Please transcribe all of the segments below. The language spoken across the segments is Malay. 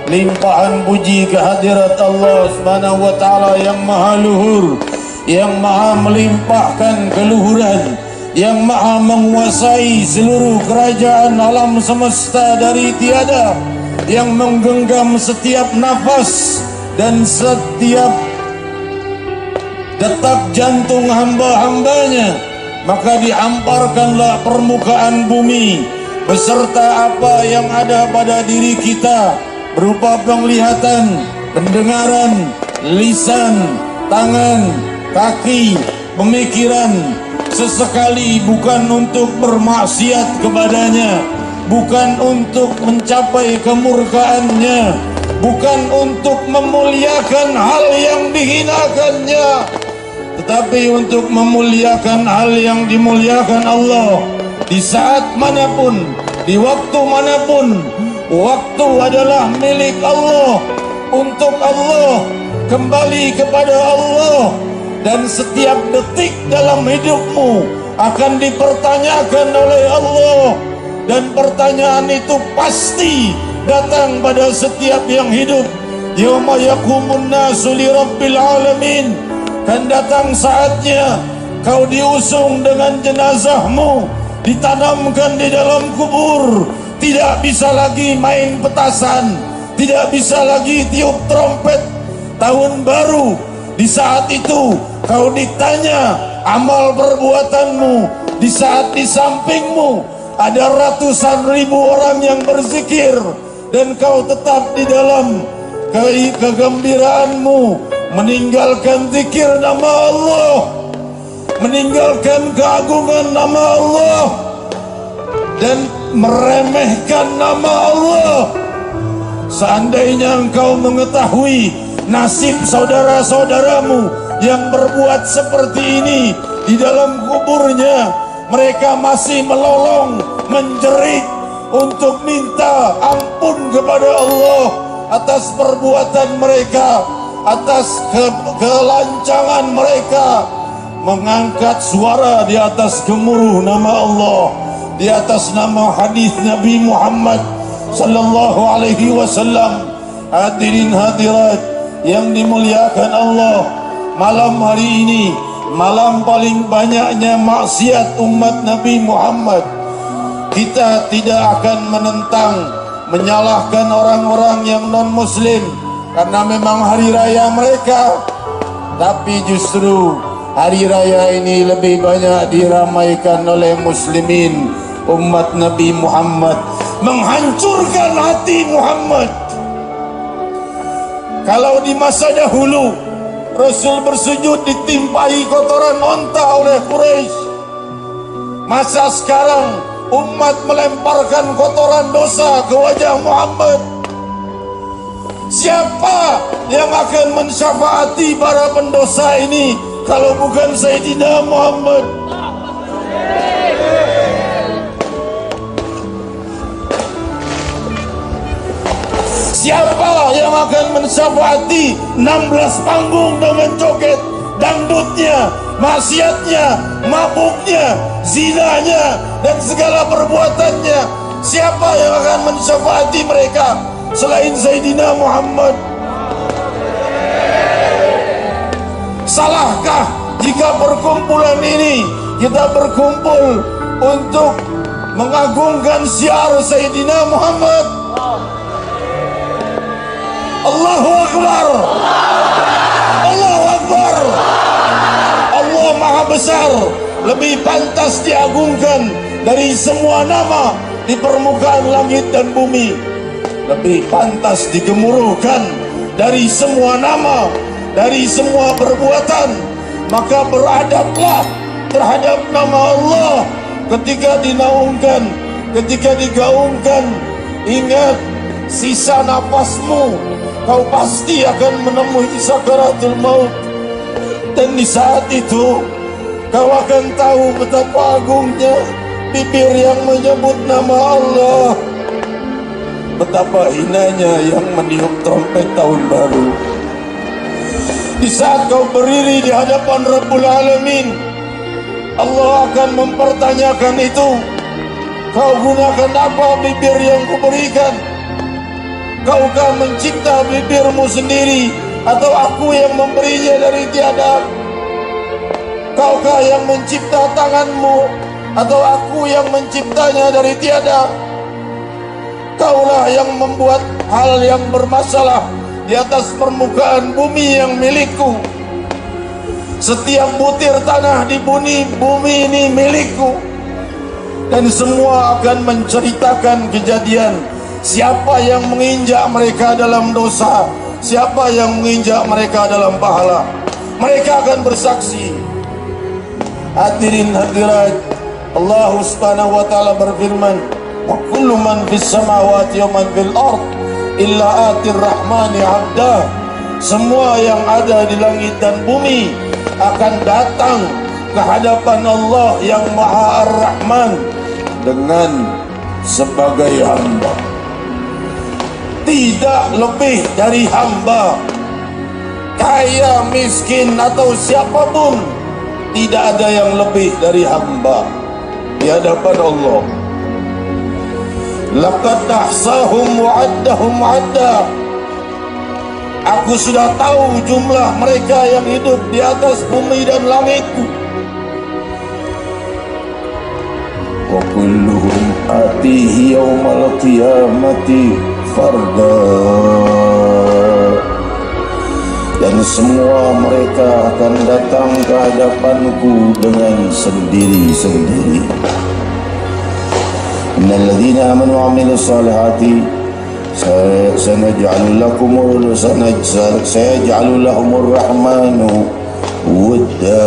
Limpahan puji kehadirat Allah Subhanahu wa taala yang maha luhur, yang maha melimpahkan keluhuran, yang maha menguasai seluruh kerajaan alam semesta dari tiada, yang menggenggam setiap nafas dan setiap detak jantung hamba-hambanya. Maka dihamparkanlah permukaan bumi beserta apa yang ada pada diri kita berupa penglihatan, pendengaran, lisan, tangan, kaki, pemikiran, sesekali bukan untuk bermaksiat kepadanya, bukan untuk mencapai kemurkaannya, bukan untuk memuliakan hal yang dihinakannya, tetapi untuk memuliakan hal yang dimuliakan Allah. Di saat manapun, di waktu manapun, waktu adalah milik Allah, untuk Allah, kembali kepada Allah. Dan setiap detik dalam hidupmu akan dipertanyakan oleh Allah, dan pertanyaan itu pasti datang pada setiap yang hidup. Yauma yaqumun nasu li rabbil alamin. Dan datang saatnya kau diusung dengan jenazahmu, ditanamkan di dalam kubur. Tidak bisa lagi main petasan, tidak bisa lagi tiup trompet tahun baru. Di saat itu kau ditanya amal perbuatanmu. Di saat di sampingmu ada ratusan ribu orang yang berzikir, dan kau tetap di dalam kegembiraanmu, meninggalkan zikir nama Allah, meninggalkan keagungan nama Allah, dan meremehkan nama Allah. Seandainya engkau mengetahui nasib saudara-saudaramu yang berbuat seperti ini di dalam kuburnya, mereka masih melolong, menjerit untuk minta ampun kepada Allah atas perbuatan mereka, atas kelancangan mereka, mengangkat suara di atas gemuruh nama Allah, di atas nama hadis Nabi Muhammad sallallahu alaihi wasallam. Hadirin hadirat yang dimuliakan Allah, malam hari ini malam paling banyaknya maksiat umat Nabi Muhammad. Kita tidak akan menentang, menyalahkan orang-orang yang non-muslim karena memang hari raya mereka, tapi justru hari raya ini lebih banyak diramaikan oleh muslimin, umat Nabi Muhammad, menghancurkan hati Muhammad. Kalau di masa dahulu Rasul bersujud ditimpai kotoran onta oleh Quraisy, masa sekarang umat melemparkan kotoran dosa ke wajah Muhammad. Siapa yang akan mensyafaati para pendosa ini kalau bukan Sayyidina Muhammad? Siapa yang akan mensyafaati 16 panggung dengan joget, dangdutnya, maksiatnya, mabuknya, zinanya, dan segala perbuatannya? Siapa yang akan mensyafaati mereka selain Sayyidina Muhammad? Salahkah jika perkumpulan ini kita berkumpul untuk mengagungkan syiar Sayyidina Muhammad? Allahu Akbar, Allahu Akbar. Allah Maha Besar, lebih pantas diagungkan dari semua nama di permukaan langit dan bumi, lebih pantas digemuruhkan dari semua nama, dari semua perbuatan. Maka beradablah terhadap nama Allah ketika dinaungkan, ketika digaungkan. Ingat, sisa napasmu kau pasti akan menemui sakaratul maut, dan di saat itu kau akan tahu betapa agungnya bibir yang menyebut nama Allah, betapa hinanya yang meniup trompet tahun baru. Di saat kau berdiri di hadapan Rabbul Alamin, Allah akan mempertanyakan itu. Kau gunakan apa bibir yang kuberikan? Kaukah mencipta bibirmu sendiri, atau aku yang memberinya dari tiada? Kaukah yang mencipta tanganmu, atau aku yang menciptanya dari tiada? Kaulah yang membuat hal yang bermasalah di atas permukaan bumi yang milikku. Setiap butir tanah di bumi ini milikku. Dan semua akan menceritakan kejadian siapa yang menginjak mereka dalam dosa, siapa yang menginjak mereka dalam pahala. Mereka akan bersaksi. Hadirin hadirat, Allah Subhanahu wa taala berfirman, "Wa kullu man fis samawati wa man fil ard illa atir rahmani 'abda." Semua yang ada di langit dan bumi akan datang ke hadapan Allah yang Maha Ar-Rahman dengan sebagai hamba. Tidak lebih dari hamba. Kaya, miskin atau siapapun, tidak ada yang lebih dari hamba di hadapan Allah. Laqad ahsahum wa addahum adda. Aku sudah tahu jumlah mereka yang hidup di atas bumi dan langit. Wa kulluhum atihi yawmal qiyamati farda. Dan semua mereka akan datang ke hadapanku dengan sendiri-sendiri. Innal ladzina amanu wa 'amilus solihati sayaj'alu lahumur rahmanu wudda.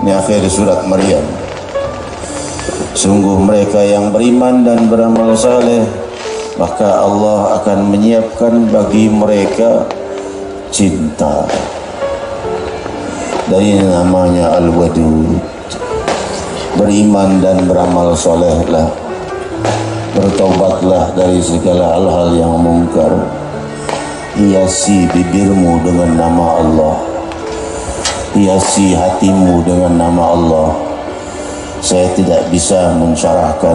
Ini akhir surat Maryam. Sungguh mereka yang beriman dan beramal saleh, maka Allah akan menyiapkan bagi mereka cinta. Dari namanya Al-Wadud. Beriman dan beramal solehlah, bertobatlah dari segala hal-hal yang mungkar. Hiasi bibirmu dengan nama Allah, hiasi hatimu dengan nama Allah. Saya tidak bisa mensyarahkan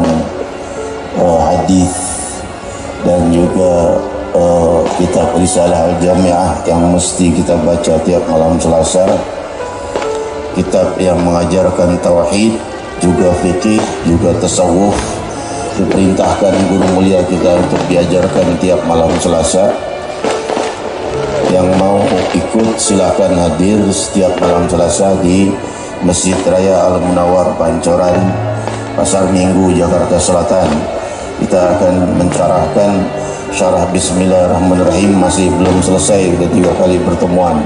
hadis dan juga kitab Risalah Al-Jami'ah yang mesti kita baca tiap malam Selasa. Kitab yang mengajarkan tauhid, juga fikih, juga tasawuf. Diperintahkan guru mulia kita untuk diajarkan tiap malam Selasa. Yang mau ikut silakan hadir setiap malam Selasa di Masjid Raya Al-Munawwar Pancoran, Pasar Minggu, Jakarta Selatan. Kita akan mencerahkan syarah Bismillahirrahmanirrahim. Masih belum selesai, sudah 3 kali pertemuan.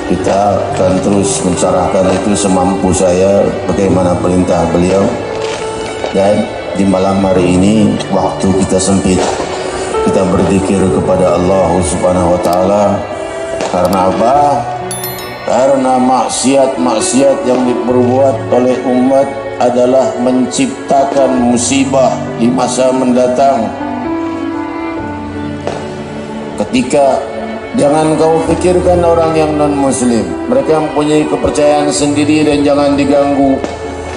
Kita akan terus mencerahkan itu semampu saya, bagaimana perintah beliau. Dan di malam hari ini, waktu kita sempit, kita berzikir kepada Allah Subhanahu wa taala. Karena apa? Karena maksiat-maksiat yang diperbuat oleh umat adalah menciptakan musibah di masa mendatang. Ketika jangan kau pikirkan orang yang non-muslim, mereka mempunyai kepercayaan sendiri dan jangan diganggu.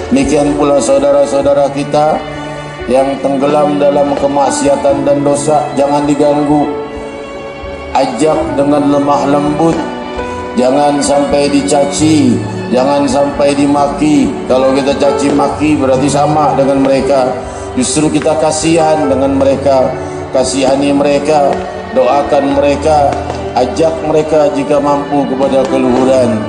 Demikian pula saudara-saudara kita yang tenggelam dalam kemaksiatan dan dosa, jangan diganggu. Ajak dengan lemah lembut, jangan sampai dicaci, jangan sampai dimaki. Kalau kita caci maki berarti sama dengan mereka. Justru kita kasihan dengan mereka, kasihani mereka, doakan mereka, ajak mereka jika mampu kepada keluhuran.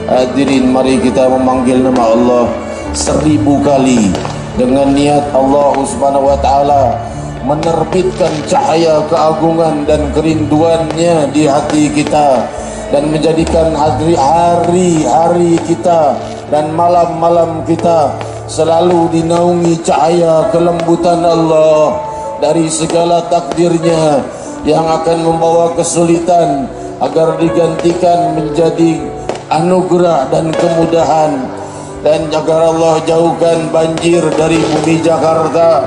Hadirin, mari kita memanggil nama Allah 1000 kali dengan niat Allah Subhanahu wa taala menerbitkan cahaya keagungan dan kerinduannya di hati kita, dan menjadikan hari-hari kita dan malam-malam kita selalu dinaungi cahaya kelembutan Allah dari segala takdirnya yang akan membawa kesulitan, agar digantikan menjadi anugerah dan kemudahan. Dan agar Allah jauhkan banjir dari bumi Jakarta,